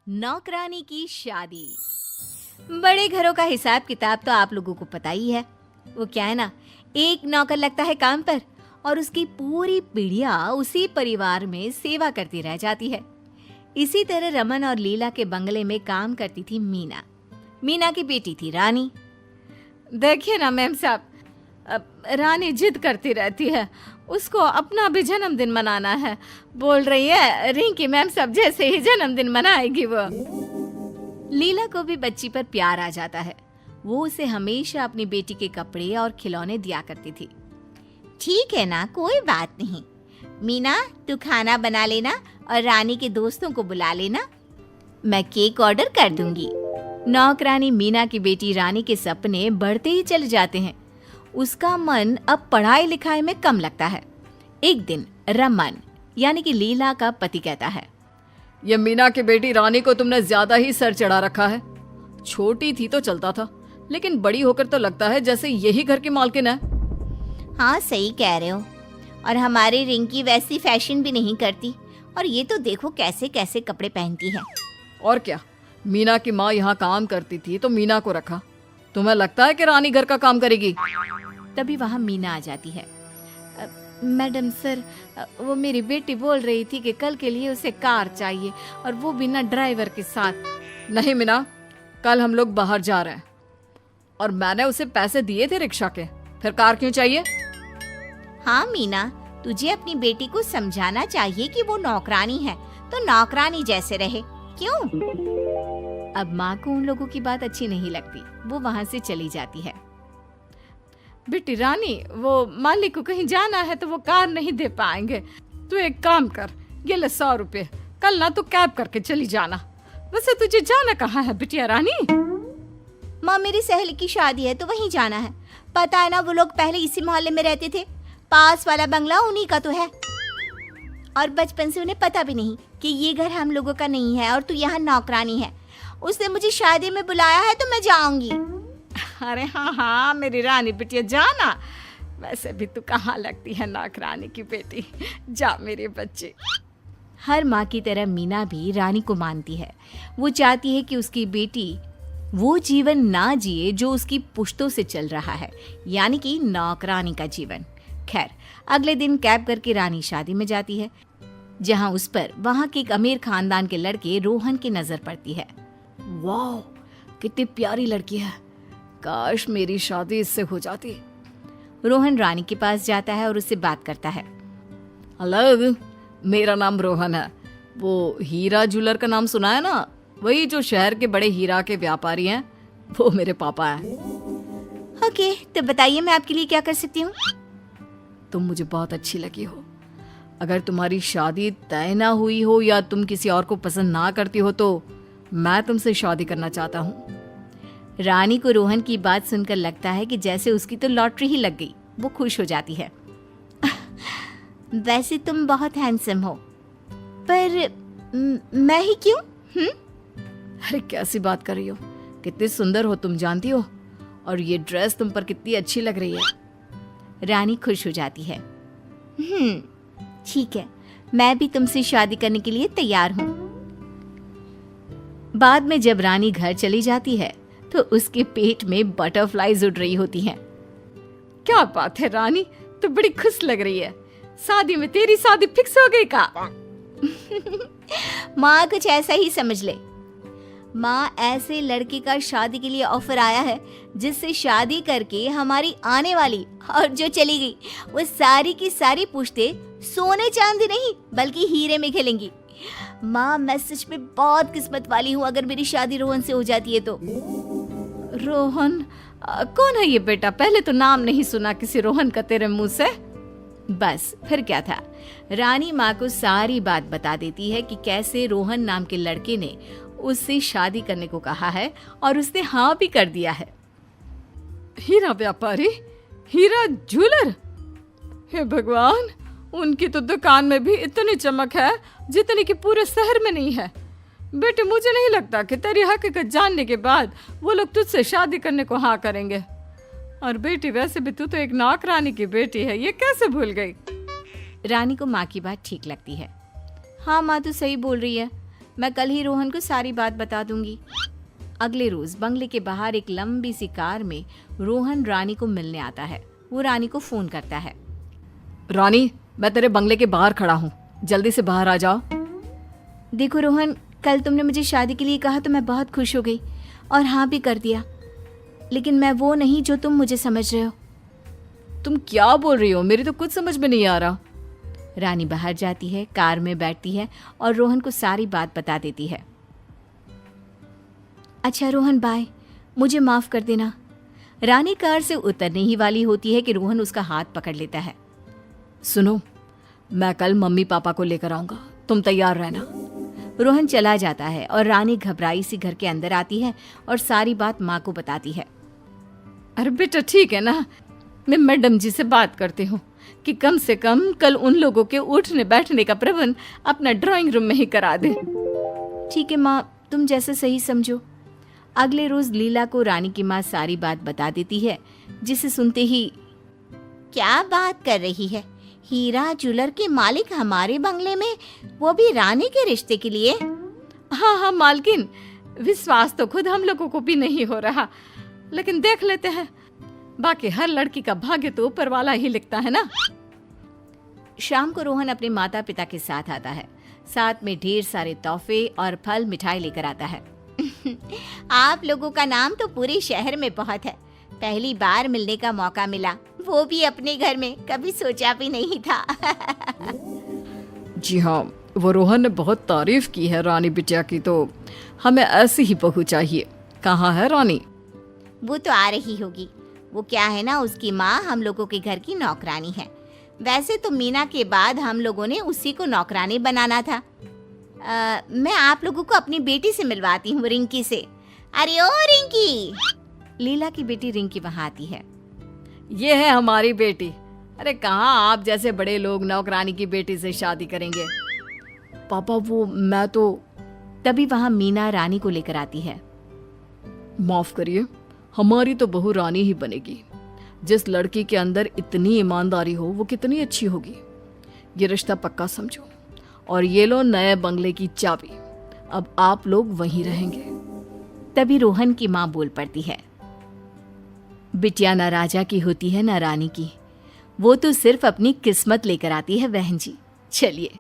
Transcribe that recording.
नौकरानी की शादी। बड़े घरों का हिसाब किताब तो आप लोगों को पता ही है। वो क्या है ना, एक नौकर लगता है काम पर और उसकी पूरी पीढ़ियां उसी परिवार में सेवा करती रह जाती है। इसी तरह रमन और लीला के बंगले में काम करती थी मीना। मीना की बेटी थी रानी। देखिए ना मैम साहब, रानी जिद करती रहती है, उसको अपना भी जन्मदिन मनाना है। बोल रही है रिंकी मैम साहब जैसे ही जन्मदिन मनाएगी वो। लीला को भी बच्ची पर प्यार आ जाता है। वो उसे हमेशा अपनी बेटी के कपड़े और खिलौने दिया करती थी। ठीक है ना, कोई बात नहीं। मीना, तू खाना बना लेना और रानी के दोस्तों को बुला लेना। मैं केक ऑर्डर कर दूंगी। नौकरानी मीना की बेटी रानी के सपने बढ़ते ही चले जाते हैं। उसका मन अब पढ़ाई लिखाई में कम लगता है। एक दिन रमन यानी कि लीला का पति कहता है, ये मीना की बेटी रानी को तुमने ज्यादा ही सर चढ़ा रखा है। छोटी थी तो चलता था, लेकिन बड़ी होकर तो लगता है जैसे यही घर की मालकिन है। हाँ सही कह रहे हो। और हमारी रिंकी वैसी फैशन भी नहीं करती, और ये तो देखो कैसे कैसे कपड़े पहनती है। और क्या, मीना की माँ यहाँ काम करती थी तो मीना को रखा। तुम्हें लगता है कि रानी घर का काम करेगी? तभी वहाँ मीना आ जाती है। मैडम सर, वो मेरी बेटी बोल रही थी कि कल के लिए उसे कार चाहिए, और वो बिना ड्राइवर के साथ। नहीं मीना, कल हम लोग बाहर जा रहे हैं और मैंने उसे पैसे दिए थे रिक्शा के, फिर कार क्यों चाहिए? हाँ मीना, तुझे अपनी बेटी को समझाना चाहिए कि वो नौकरानी है तो नौकरानी जैसे रहे। क्यों? अब माँ को उन लोगों की बात अच्छी नहीं लगती। वो वहाँ से चली जाती है। बेटी रानी, वो मालिक को कहीं जाना है तो वो कार नहीं दे पाएंगे। तू एक काम कर, ये ले 100 रुपए, कल ना तू कैब करके चली जाना। वैसे तुझे जाना कहाँ है बिटिया रानी? माँ, मेरी सहेली की शादी है तो वहीं जाना है। पता है ना, वो लोग पहले इसी मोहल्ले में रहते थे। पास वाला बंगला उन्हीं का तो है, और बचपन से उन्हें पता भी नहीं कि ये घर हम लोगों का नहीं है और तू यहाँ नौकरानी है। उसने मुझे शादी में बुलाया है तो मैं जाऊंगी। अरे हाँ हाँ मेरी रानी बिटिया, जाना। वैसे भी तू कहाँ लगती है नौकरानी की बेटी। जा मेरी बच्ची। हर माँ की तरह मीना भी रानी को मानती है। वो चाहती है कि उसकी बेटी वो जीवन ना जिए जो उसकी पुश्तों से चल रहा है, यानी कि नौकरानी का जीवन। खैर, अगले दिन कैब करके रानी शादी में जाती है, जहां उस पर वहां के एक अमीर खानदान के लड़के रोहन की नजर पड़ती है। वाह, कितनी प्यारी लड़की है। काश मेरी शादी इससे हो जाती। रोहन रानी के पास जाता है और उससे बात करता है। हेलो, मेरा नाम रोहन है। वो हीरा ज्वेलर का नाम सुना है ना? वही जो शहर के बड़े हीरा के व्यापारी हैं, वो मेरे पापा हैं। ओके, तो बताइए मैं आपके लिए क्या कर सकती हूँ? तुम मुझे बहुत अच्छी लगी हो। अगर तुम्हारी शादी तय ना हुई हो या तुम किसी और को पसंद ना करती हो तो मैं तुमसे शादी करना चाहता हूँ। रानी को रोहन की बात सुनकर लगता है कि जैसे उसकी तो लॉटरी ही लग गई। वो खुश हो जाती है। वैसे तुम बहुत हैंडसम हो, पर मैं ही क्यों? अरे कैसी बात कर रही हो? कितनी सुंदर हो तुम, जानती हो? और ये ड्रेस तुम पर कितनी अच्छी लग रही है। रानी खुश हो जाती है। ठीक है, मैं भी तुमसे शादी करने के लिए तैयार हूँ। बाद में जब रानी घर चली जाती है तो उसके पेट में बटरफ्लाईज उड़ रही होती हैं। क्या बात है रानी, तो बड़ी खुश लग रही है। शादी में तेरी शादी फिक्स हो गई का? माँ, कुछ ऐसा ही समझ ले। माँ, ऐसे लड़के का शादी के लिए ऑफर आया है जिससे शादी करके हमारी आने वाली और जो चली गई वो सारी की सारी पुश्ते सोने चांदी नहीं बल्कि हीरे में खेलेंगी। माँ, मैं सच में बहुत किस्मत वाली हूँ अगर मेरी शादी रोहन से हो जाती है तो। रोहन? कौन है ये बेटा? पहले तो नाम नहीं सुना किसी रोहन का तेरे मुंह से। बस फिर क्या था, रानी माँ को सारी बात बता देती है कि कैसे रोहन नाम के लड़के ने उससे शादी करने को कहा है और उसने हाँ भी कर दिया है। हीरा व्यापारी, हीरा ज्वेलर? हे भगवान, उनकी तो दुकान में भी इतनी चमक है जितनी कि पूरे शहर में नहीं है। बेटे, मुझे नहीं लगता कि तेरी हकीकत जानने के बाद वो लोग तुझसे शादी करने को हाँ करेंगे। और बेटी, वैसे भी तू तो एक नौकरानी की बेटी है, ये कैसे भूल गई? रानी को माँ की बात ठीक लगती है। हाँ माँ, तू सही बोल रही है। मैं कल ही रोहन को सारी बात बता दूंगी। अगले रोज बंगले के बाहर एक लंबी सी कार में रोहन रानी को मिलने आता है। वो रानी को फोन करता है। रानी, मैं तेरे बंगले के बाहर खड़ा हूँ, जल्दी से बाहर आ जाओ। देखो रोहन, कल तुमने मुझे शादी के लिए कहा तो मैं बहुत खुश हो गई और हाँ भी कर दिया, लेकिन मैं वो नहीं जो तुम मुझे समझ रहे हो। तुम क्या बोल रही हो? मेरी तो कुछ समझ में नहीं आ रहा। रानी बाहर जाती है, कार में बैठती है और रोहन को सारी बात बता देती है। अच्छा रोहन, बाय, मुझे माफ कर देना। रानी कार से उतरने ही वाली होती है कि रोहन उसका हाथ पकड़ लेता है। सुनो, मैं कल मम्मी पापा को लेकर आऊंगा, तुम तैयार रहना। रोहन चला जाता है और रानी घबराई सी घर के अंदर आती है और सारी बात माँ को बताती है। अरे बेटा, ठीक है ना, मैं मैडम जी से बात करती हूँ कि कम से कम कल उन लोगों के उठने बैठने का प्रबंध अपना ड्राइंग रूम में ही करा दे। ठीक है माँ, तुम जैसे सही समझो। अगले रोज लीला को रानी की माँ सारी बात बता देती है, जिसे सुनते ही, क्या बात कर रही है? हीरा ज्वेलर के मालिक हमारे बंगले में, वो भी रानी के रिश्ते के लिए? हाँ हाँ मालकिन, विश्वास तो खुद हम लोगों को भी नहीं हो रहा, लेकिन देख लेते हैं। बाकी हर लड़की का भाग्य तो ऊपर वाला ही लिखता है ना। शाम को रोहन अपने माता पिता के साथ आता है। साथ में ढेर सारे तोहफे और फल मिठाई लेकर आता है। आप लोगों का नाम तो पूरे शहर में बहुत है। पहली बार मिलने का मौका मिला, वो भी अपने घर में, कभी सोचा भी नहीं था। जी हाँ, वो रोहन ने बहुत तारीफ की है रानी बिटिया की, तो हमें ऐसी ही बहू चाहिए। कहाँ है रानी? वो तो आ रही होगी। वो क्या है ना, उसकी माँ हम लोगों के घर की नौकरानी है। वैसे तो मीना के बाद हम लोगों ने उसी को नौकरानी बनाना था। मैं आप लोगों को अपनी बेटी से मिलवाती हूँ, रिंकी से। अरे ओ रिंकी! लीला की बेटी रिंकी वहाँ आती है। ये है हमारी बेटी। अरे कहाँ आप जैसे बड़े लोग नौकरानी की बेटी से शादी करेंगे? पापा, वो मैं तो। तभी वहाँ मीना रानी को लेकर आती है। माफ करिए, हमारी तो बहू रानी ही बनेगी। जिस लड़की के अंदर इतनी ईमानदारी हो वो कितनी अच्छी होगी। ये रिश्ता पक्का समझो, और ये लो नए बंगले की चाबी। अब आप लोग वहीं रहेंगे। तभी रोहन की माँ बोल पड़ती है। बिटिया ना राजा की होती है ना रानी की, वो तो सिर्फ अपनी किस्मत लेकर आती है बहन जी। चलिए